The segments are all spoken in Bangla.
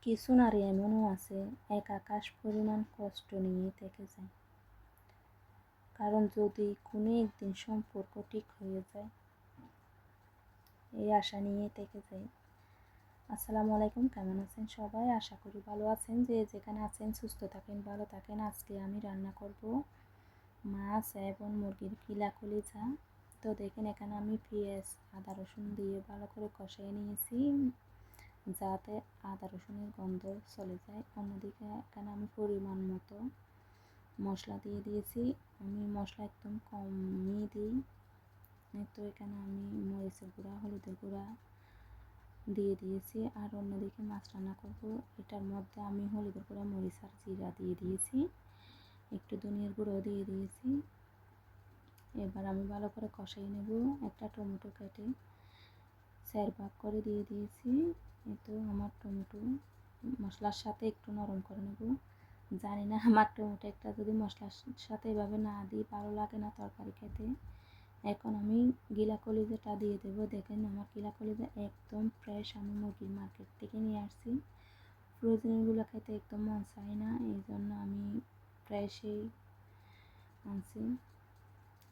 কিছু নারী এমনও আছে এক আকাশ পরিমাণ কষ্ট নিয়ে থেকে যায়, কারণ যদি কোনো একদিন সম্পর্ক ঠিক হয়ে যায় এই আশা নিয়ে থেকে যায়। আসসালামু আলাইকুম, কেমন আছেন সবাই? আশা করি ভালো আছেন। যে যেখানে আছেন সুস্থ থাকেন, ভালো থাকেন। আজকে আমি রান্না করব মাছ এবং মুরগির কিলা কলিজা। তো দেখেন, এখানে আমি পেঁয়াজ আদা রসুন দিয়ে ভালো করে কষিয়ে নিয়েছি যাতে আদা রসুনের গন্ধ চলে যায়। অন্যদিকে এখানে আমি পরিমাণ মতো মশলা দিয়ে দিয়েছি। আমি মশলা একদম কমই দিই। তো এখানে আমি মরিচের গুঁড়া, হলুদের গুঁড়া দিয়ে দিয়েছি। আর অন্যদিকে মাছ রান্না করব, এটার মধ্যে আমি হলুদের গুঁড়া, মরিচ আর জিরা দিয়ে দিয়েছি, একটু ধনিয়ার গুঁড়ো দিয়ে দিয়েছি। এবার আমি ভালো করে কষিয়ে নেব। একটা টমেটো কেটে 4 ভাগ করে দিয়ে দিয়েছি। তো আমার টমেটো মশলার সাথে একটু নরম করে নেব। জানি না, আমার টমেটো একটা যদি মশলার সাথে এভাবে না দিই ভালো লাগে না তরকারি খেতে। এখন আমি গিলা কলিজাটা দিয়ে দেবো। দেখেন, আমার গিলা কলিজা একদম ফ্রেশ, আমি মুরগির মার্কেট থেকে নিয়ে আসছি। ফ্রোজেনগুলো খেতে একদম মন চায় না, এই জন্য আমি ফ্রেশই আনছি।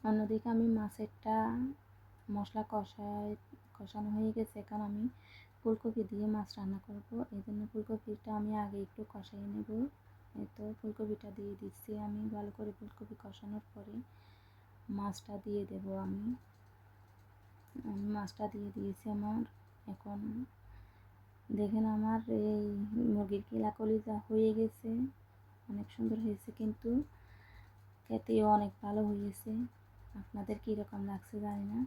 অন্যদিকে আমি মাছেরটা মশলা কষানো হয়ে গেছে। এখন আমি ফুলকপি দিয়ে মাছ রান্না করব, এই জন্য ফুলকপিটা আমি আগে একটু কষাই নেব। তো ফুলকপিটা দিয়ে দিচ্ছি আমি। ভালো করে ফুলকপি কষানোর পরে মাছটা দিয়ে দেব। আমি মাছটা দিয়ে দিয়েছি আমার। এখন দেখেন, আমার এই মুরগির কিলা কলিজা হয়ে গেছে, অনেক সুন্দর হয়েছে, কিন্তু খেতেও অনেক ভালো হয়েছে। আপনাদের কীরকম লাগছে জানি না।